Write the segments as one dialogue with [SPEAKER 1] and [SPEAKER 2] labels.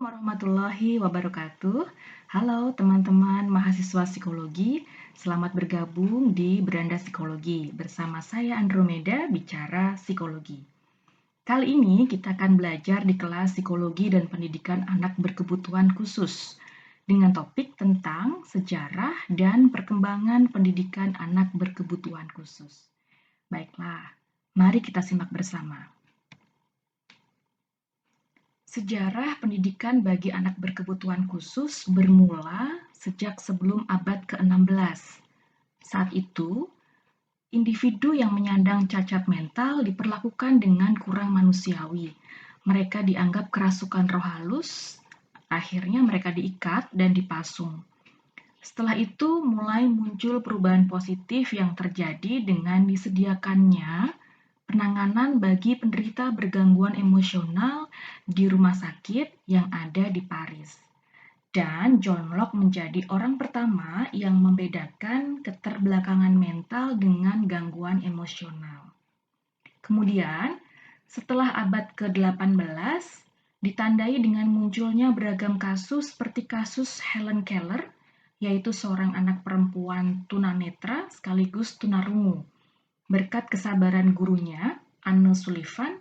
[SPEAKER 1] Warahmatullahi wabarakatuh. Halo teman-teman mahasiswa psikologi, selamat bergabung di Beranda Psikologi bersama saya Andromeda bicara psikologi. Kali ini kita akan belajar di kelas psikologi dan pendidikan anak berkebutuhan khusus dengan topik tentang sejarah dan perkembangan pendidikan anak berkebutuhan khusus. Baiklah, mari kita simak bersama. Sejarah pendidikan bagi anak berkebutuhan khusus bermula sejak sebelum abad ke-16. Saat itu, individu yang menyandang cacat mental diperlakukan dengan kurang manusiawi. Mereka dianggap kerasukan roh halus, akhirnya mereka diikat dan dipasung. Setelah itu mulai muncul perubahan positif yang terjadi dengan disediakannya penanganan bagi penderita bergangguan emosional di rumah sakit yang ada di Paris. Dan John Locke menjadi orang pertama yang membedakan keterbelakangan mental dengan gangguan emosional. Kemudian, setelah abad ke-18, ditandai dengan munculnya beragam kasus seperti kasus Helen Keller, yaitu seorang anak perempuan tunanetra sekaligus tunarungu. Berkat kesabaran gurunya, Anne Sullivan,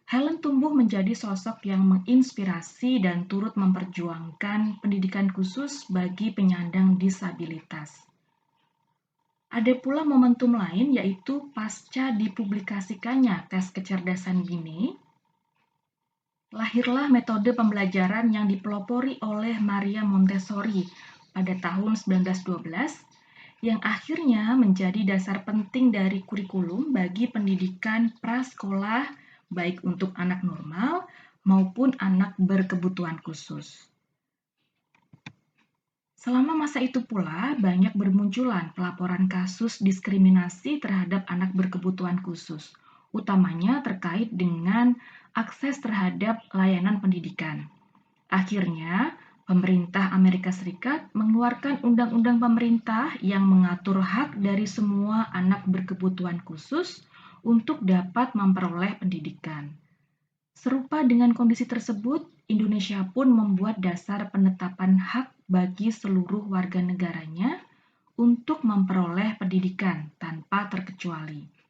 [SPEAKER 1] Helen tumbuh menjadi sosok yang menginspirasi dan turut memperjuangkan pendidikan khusus bagi penyandang disabilitas. Ada pula momentum lain yaitu pasca dipublikasikannya tes kecerdasan Binet, lahirlah metode pembelajaran yang dipelopori oleh Maria Montessori pada tahun 1912 yang akhirnya menjadi dasar penting dari kurikulum bagi pendidikan prasekolah baik untuk anak normal maupun anak berkebutuhan khusus. Selama masa itu pula banyak bermunculan pelaporan kasus diskriminasi terhadap anak berkebutuhan khusus, utamanya terkait dengan akses terhadap layanan pendidikan. Akhirnya, pemerintah Amerika Serikat mengeluarkan undang-undang pemerintah yang mengatur hak dari semua anak berkebutuhan khusus untuk dapat memperoleh pendidikan. Serupa dengan kondisi tersebut, Indonesia pun membuat dasar penetapan hak bagi seluruh warga negaranya untuk memperoleh pendidikan tanpa terkecuali.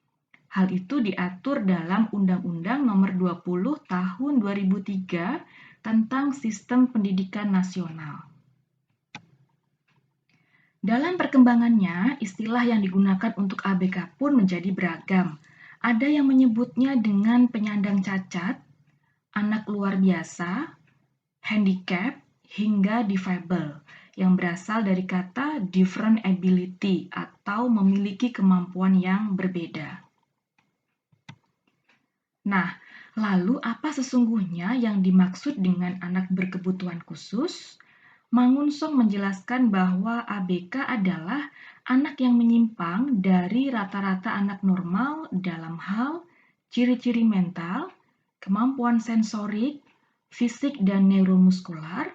[SPEAKER 1] Hal itu diatur dalam Undang-Undang Nomor 20 Tahun 2003 tentang Sistem Pendidikan Nasional. Dalam perkembangannya, istilah yang digunakan untuk ABK pun menjadi beragam. Ada yang menyebutnya dengan penyandang cacat, anak luar biasa, handicap, hingga difabel, yang berasal dari kata different ability atau memiliki kemampuan yang berbeda. Nah, lalu apa sesungguhnya yang dimaksud dengan anak berkebutuhan khusus? Mangun Song menjelaskan bahwa ABK adalah anak yang menyimpang dari rata-rata anak normal dalam hal ciri-ciri mental, kemampuan sensorik, fisik dan neuromuskular,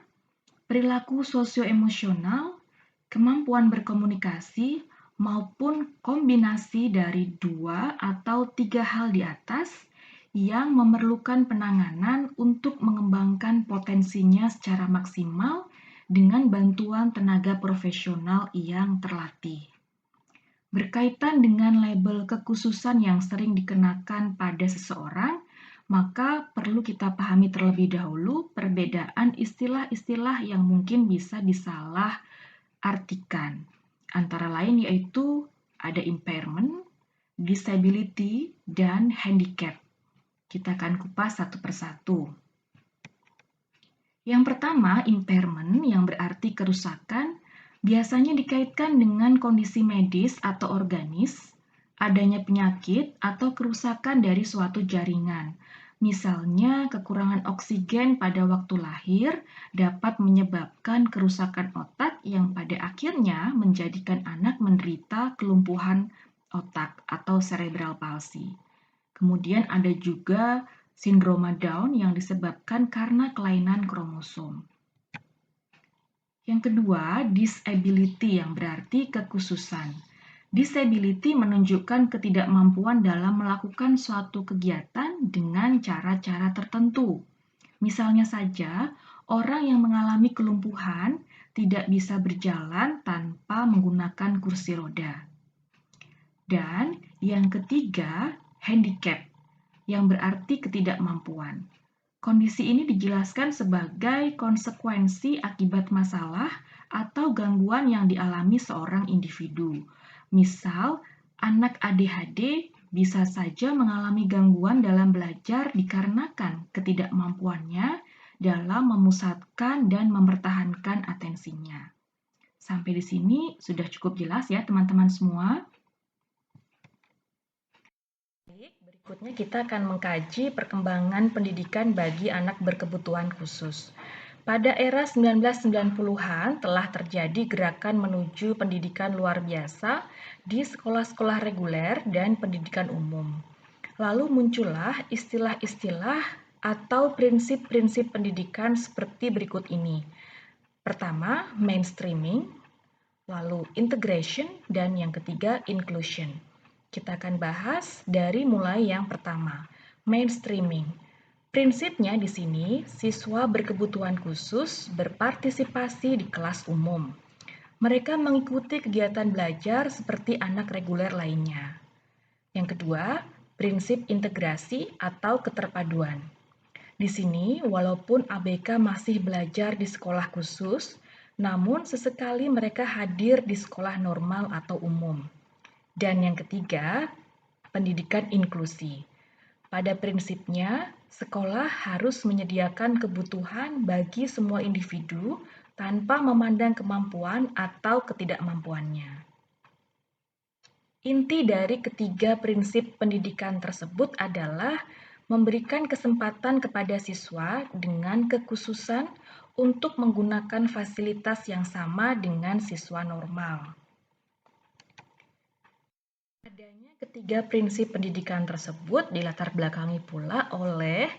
[SPEAKER 1] perilaku sosioemosional, kemampuan berkomunikasi, maupun kombinasi dari 2 atau 3 hal di atas yang memerlukan penanganan untuk mengembangkan potensinya secara maksimal dengan bantuan tenaga profesional yang terlatih. Berkaitan dengan label kekhususan yang sering dikenakan pada seseorang, maka perlu kita pahami terlebih dahulu perbedaan istilah-istilah yang mungkin bisa disalah artikan. Antara lain yaitu ada impairment, disability, dan handicap. Kita akan kupas satu persatu. Yang pertama, impairment yang berarti kerusakan biasanya dikaitkan dengan kondisi medis atau organis, adanya penyakit atau kerusakan dari suatu jaringan. Misalnya, kekurangan oksigen pada waktu lahir dapat menyebabkan kerusakan otak yang pada akhirnya menjadikan anak menderita kelumpuhan otak atau cerebral palsy. Kemudian ada juga sindroma Down yang disebabkan karena kelainan kromosom. Yang kedua, disability yang berarti kekhususan. Disability menunjukkan ketidakmampuan dalam melakukan suatu kegiatan dengan cara-cara tertentu. Misalnya saja, orang yang mengalami kelumpuhan tidak bisa berjalan tanpa menggunakan kursi roda. Dan yang ketiga, handicap, yang berarti ketidakmampuan. Kondisi ini dijelaskan sebagai konsekuensi akibat masalah atau gangguan yang dialami seorang individu. Misal, anak ADHD bisa saja mengalami gangguan dalam belajar dikarenakan ketidakmampuannya dalam memusatkan dan mempertahankan atensinya. Sampai di sini sudah cukup jelas ya teman-teman semua. Berikutnya kita akan mengkaji perkembangan pendidikan bagi anak berkebutuhan khusus. Pada era 1990-an telah terjadi gerakan menuju pendidikan luar biasa di sekolah-sekolah reguler dan pendidikan umum. Lalu muncullah istilah-istilah atau prinsip-prinsip pendidikan seperti berikut ini. Pertama, mainstreaming, lalu integration, dan yang ketiga, inclusion. Kita akan bahas dari mulai yang pertama, mainstreaming. Prinsipnya di sini, siswa berkebutuhan khusus berpartisipasi di kelas umum. Mereka mengikuti kegiatan belajar seperti anak reguler lainnya. Yang kedua, prinsip integrasi atau keterpaduan. Di sini, walaupun ABK masih belajar di sekolah khusus, namun sesekali mereka hadir di sekolah normal atau umum. Dan yang ketiga, pendidikan inklusi. Pada prinsipnya, sekolah harus menyediakan kebutuhan bagi semua individu tanpa memandang kemampuan atau ketidakmampuannya. Inti dari ketiga prinsip pendidikan tersebut adalah memberikan kesempatan kepada siswa dengan kekhususan untuk menggunakan fasilitas yang sama dengan siswa normal. Adanya ketiga prinsip pendidikan tersebut dilatar belakangi pula oleh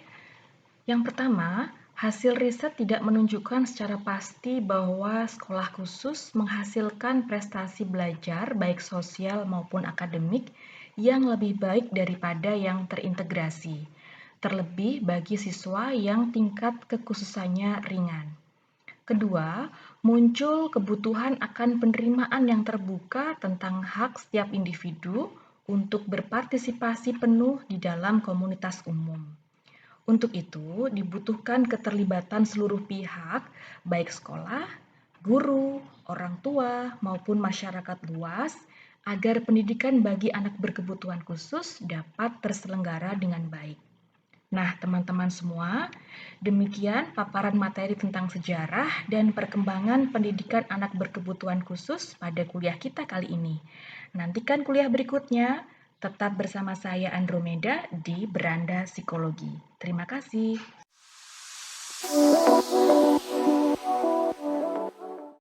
[SPEAKER 1] yang pertama, hasil riset tidak menunjukkan secara pasti bahwa sekolah khusus menghasilkan prestasi belajar baik sosial maupun akademik yang lebih baik daripada yang terintegrasi, terlebih bagi siswa yang tingkat kekhususannya ringan. Kedua, muncul kebutuhan akan penerimaan yang terbuka tentang hak setiap individu untuk berpartisipasi penuh di dalam komunitas umum. Untuk itu, dibutuhkan keterlibatan seluruh pihak, baik sekolah, guru, orang tua, maupun masyarakat luas, agar pendidikan bagi anak berkebutuhan khusus dapat terselenggara dengan baik. Nah, teman-teman semua, demikian paparan materi tentang sejarah dan perkembangan pendidikan anak berkebutuhan khusus pada kuliah kita kali ini. Nantikan kuliah berikutnya, tetap bersama saya Andromeda di Beranda Psikologi. Terima kasih.